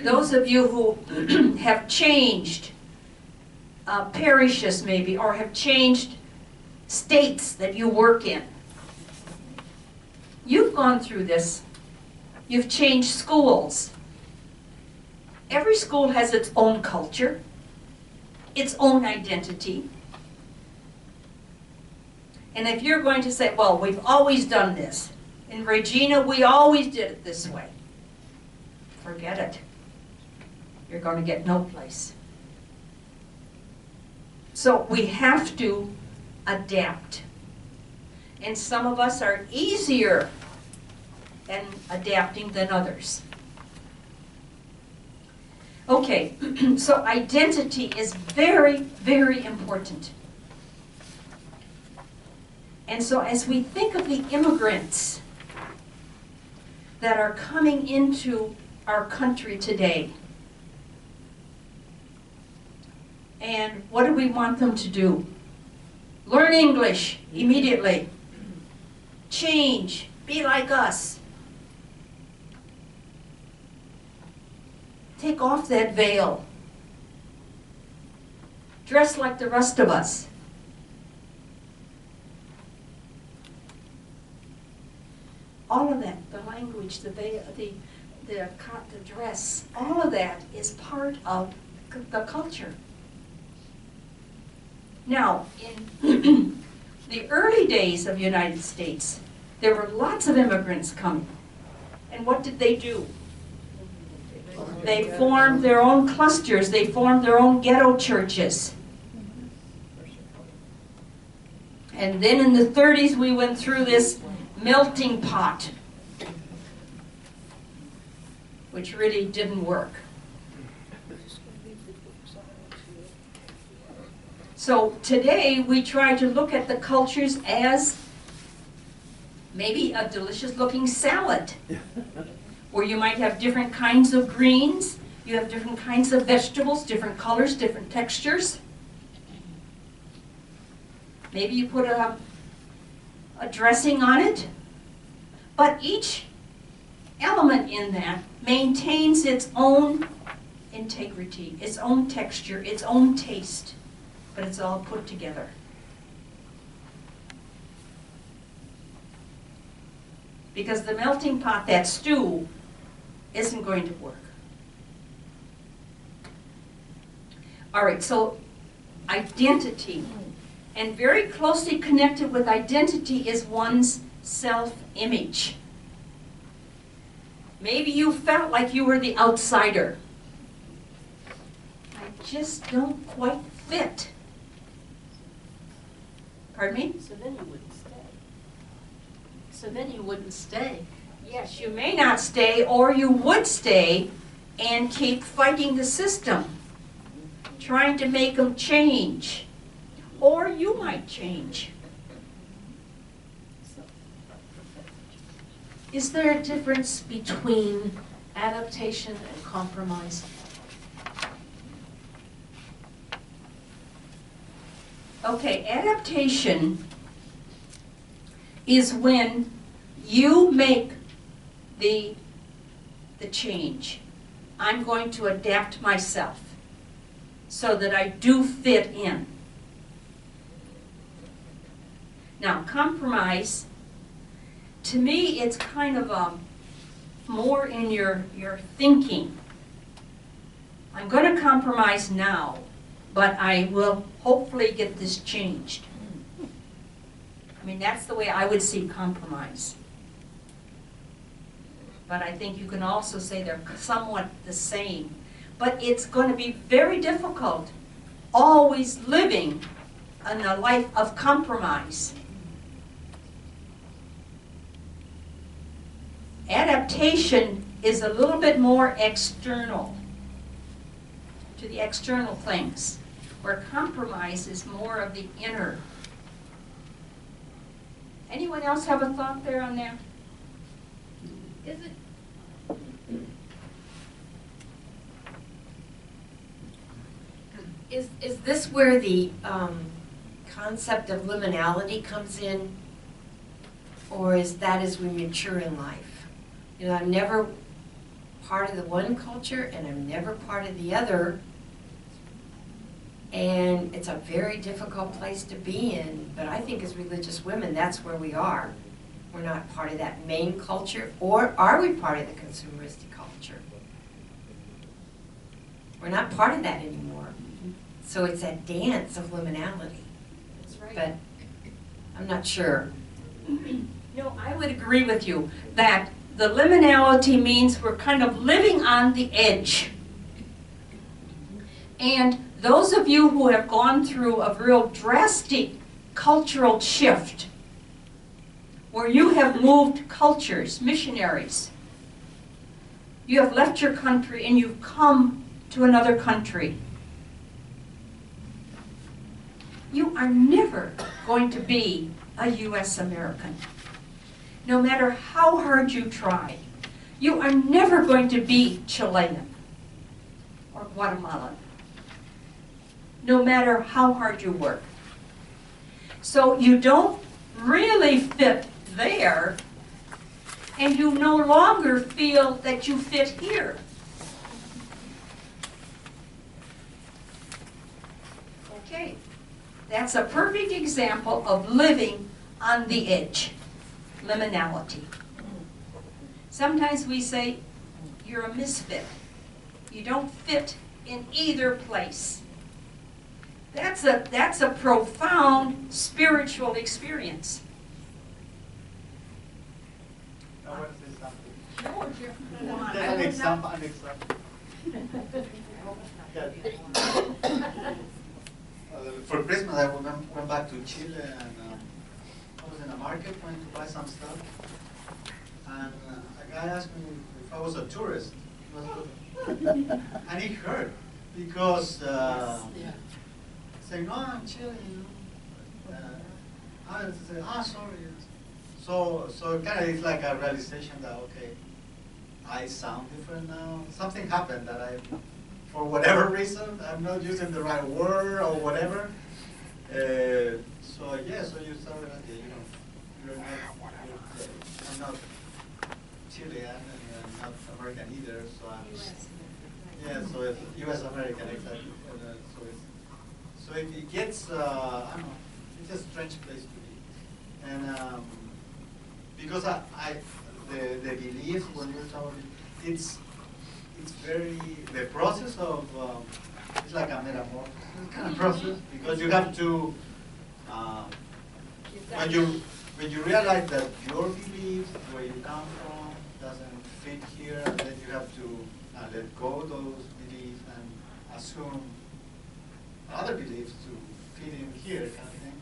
those of you who have changed parishes maybe, or have changed states that you work in, you've gone through this. You've changed schools. Every school has its own culture, its own identity. And if you're going to say, well, we've always done this, in Regina we always did it this way, forget it. You're going to get no place. So we have to adapt. And some of us are easier in adapting than others. Okay, so identity is very, very important. And so as we think of the immigrants that are coming into our country today, and what do we want them to do? Learn English immediately. Change. Be like us. Take off that veil. Dress like the rest of us. All of that, the language, the veil, the dress, all of that is part of the culture. Now, in the early days of the United States, there were lots of immigrants coming. And what did they do? They formed their own clusters. They formed their own ghetto churches. And then in the 30s, we went through this melting pot, which really didn't work. So today, we try to look at the cultures as maybe a delicious-looking salad, where you might have different kinds of greens, you have different kinds of vegetables, different colors, different textures. Maybe you put a dressing on it, but each element in that maintains its own integrity, its own texture, its own taste, but it's all put together. Because the melting pot, that stew, isn't going to work. All right, so identity. And very closely connected with identity is one's self-image. Maybe you felt like you were the outsider. I just don't quite fit. Pardon me? So then you wouldn't stay. So then you wouldn't stay. Yes, you may not stay, or you would stay and keep fighting the system, trying to make them change. Or you might change. Is there a difference between adaptation and compromise? Okay, adaptation is when you make the change. I'm going to adapt myself so that I do fit in. Now, compromise, to me, it's kind of more in your thinking. I'm going to compromise now, but I will hopefully get this changed. I mean, that's the way I would see compromise. But I think you can also say they're somewhat the same. But it's going to be very difficult always living in a life of compromise. Adaptation is a little bit more external, to the external things, where compromise is more of the inner. Anyone else have a thought there on that? Is it? Is this where the concept of liminality comes in, or is that as we mature in life? You know, I'm never part of the one culture and I'm never part of the other. And it's a very difficult place to be in, but I think as religious women, that's where we are. We're not part of that main culture, or are we part of the consumeristic culture? We're not part of that anymore. So it's that dance of liminality. That's right. But I'm not sure. No, I would agree with you that the liminality means we're kind of living on the edge. And those of you who have gone through a real drastic cultural shift, where you have moved cultures, missionaries, you have left your country and you've come to another country, you are never going to be a U.S. American. No matter how hard you try, you are never going to be Chilean or Guatemalan, no matter how hard you work. So you don't really fit there, and you no longer feel that you fit here. Okay, that's a perfect example of living on the edge, liminality. Sometimes we say, you're a misfit. You don't fit in either place. That's a profound spiritual experience. I want to say something. No, Jim, go on. Just I an would example, not- an example. Yeah. For Christmas, I went back to Chile, and I was in a market trying to buy some stuff. And a guy asked me if I was a tourist. And he heard, because saying, no, I'm Chilean. I said, sorry. So kind of it's like a realization that, okay, I sound different now. Something happened that for whatever reason, I'm not using the right word or whatever. So you started, you're not, I'm not Chilean and I'm not American either. So it's U.S. American, exactly. So it gets, I don't know, it's a strange place to be. And because the beliefs when you're talking, it's very, the process of, it's like a metamorphosis kind of process, because you have to, when you realize that your beliefs, where you come from, doesn't fit here, and then you have to let go of those beliefs and assume other beliefs to fit in here, kind of thing.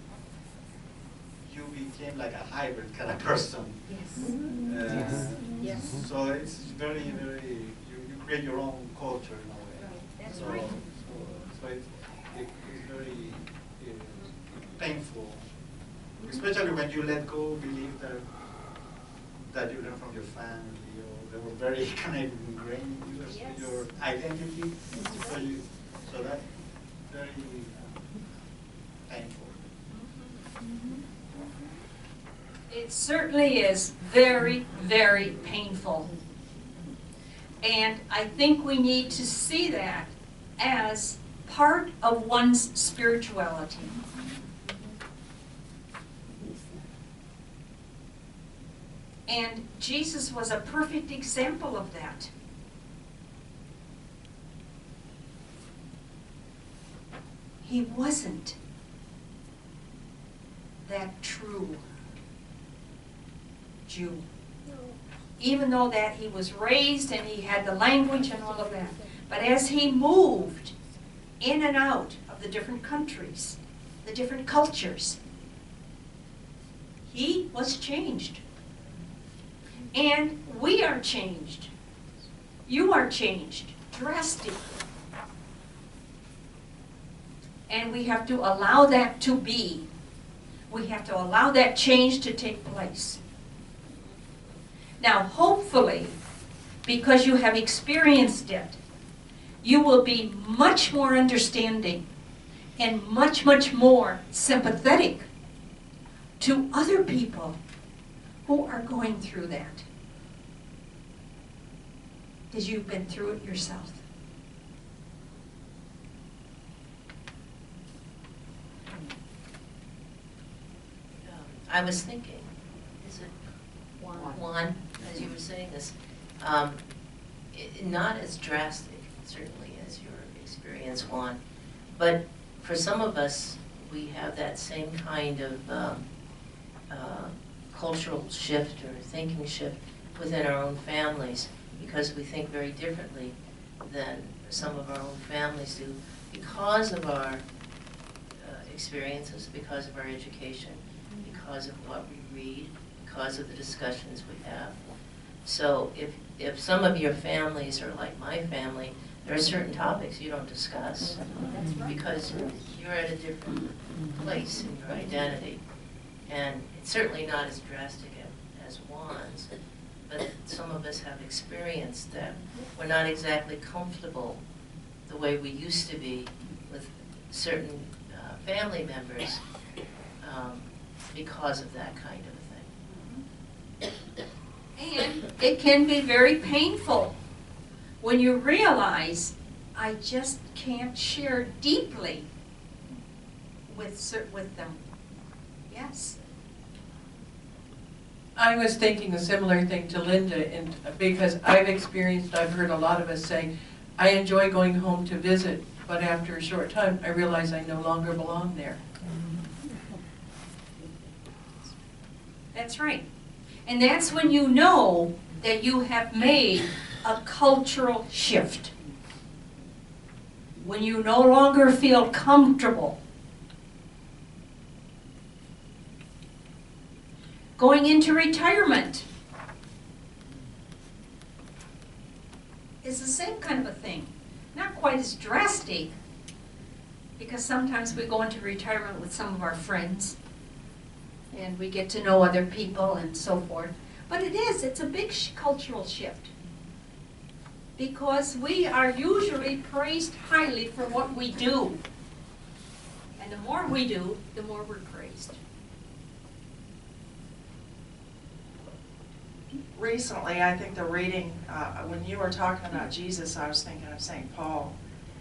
You became like a hybrid kind of person. Yes. Yes. So it's very, very, you create your own culture in a way. Right, that's so, right. So it's very painful, especially when you let go belief that you learn from your family, or they were very kind of ingrained in Yes. your identity. So that's very painful. It certainly is very, very painful. And I think we need to see that as part of one's spirituality. And Jesus was a perfect example of that. He wasn't that true Jew. Even though that he was raised and he had the language and all of that. But as he moved in and out of the different countries, the different cultures, he was changed. And we are changed. You are changed drastically. And we have to allow that to be. We have to allow that change to take place. Now, hopefully, because you have experienced it, you will be much more understanding and much, much more sympathetic to other people who are going through that. because you've been through it yourself. I was thinking, is it one, as you were saying this, not as drastic, certainly, as your experience, Juan, but for some of us, we have that same kind of cultural shift or thinking shift within our own families, because we think very differently than some of our own families do, because of our experiences, because of our education, because of what we read, because of the discussions we have. So if some of your families are like my family, there are certain topics you don't discuss because you're at a different place in your identity. And it's certainly not as drastic as Juan's, but some of us have experienced that we're not exactly comfortable the way we used to be with certain family members because of that kind of a thing. And it can be very painful when you realize I just can't share deeply with them. Yes. I was thinking a similar thing to Linda, and because I've heard a lot of us say, I enjoy going home to visit, but after a short time, I realize I no longer belong there. That's right. And that's when you know that you have made a cultural shift. When you no longer feel comfortable going into retirement is the same kind of a thing. Not quite as drastic, because sometimes we go into retirement with some of our friends and we get to know other people and so forth. But it's a big cultural shift, because we are usually praised highly for what we do. And the more we do, the more we're praised. Recently, I think the reading, when you were talking about Jesus, I was thinking of St. Paul.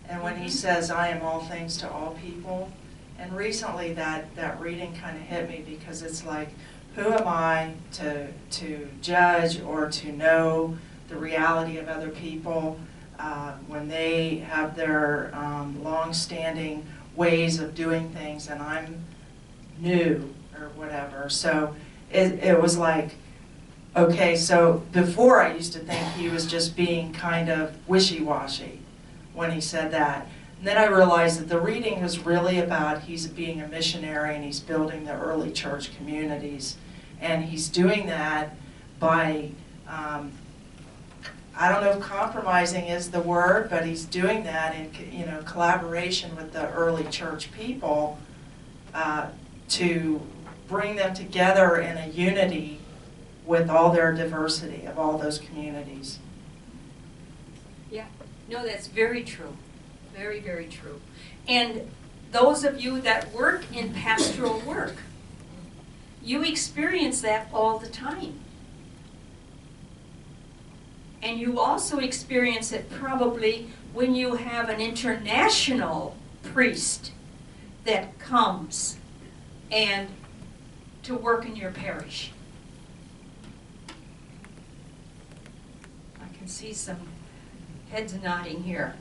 And when he says, I am all things to all people. And recently that reading kind of hit me, because it's like, who am I to judge or to know the reality of other people when they have their long-standing ways of doing things and I'm new or whatever. So it was like, okay, so before I used to think he was just being kind of wishy-washy when he said that. And then I realized that the reading was really about he's being a missionary and he's building the early church communities. And he's doing that by, I don't know if compromising is the word, but he's doing that in collaboration with the early church people to bring them together in a unity with all their diversity of all those communities. Yeah, no, that's very true. Very, very true. And those of you that work in pastoral work, you experience that all the time. And you also experience it probably when you have an international priest that comes and to work in your parish. I can see some heads nodding here.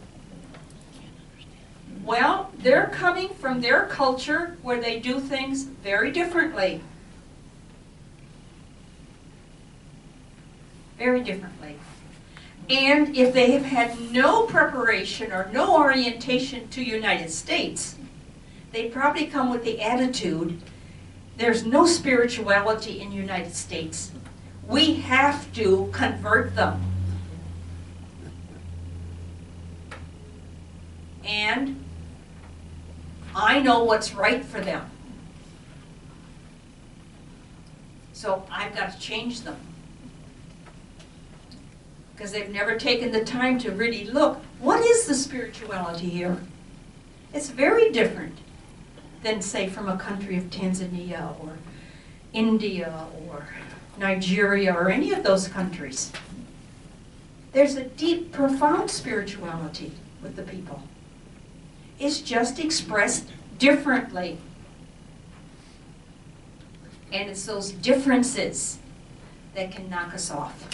Well, they're coming from their culture where they do things very differently. Very differently. And if they have had no preparation or no orientation to United States, they probably come with the attitude, there's no spirituality in United States. We have to convert them. And I know what's right for them. So I've got to change them. Because they've never taken the time to really look, what is the spirituality here? It's very different than, say, from a country of Tanzania or India or Nigeria or any of those countries. There's a deep, profound spirituality with the people. It's just expressed differently. And it's those differences that can knock us off.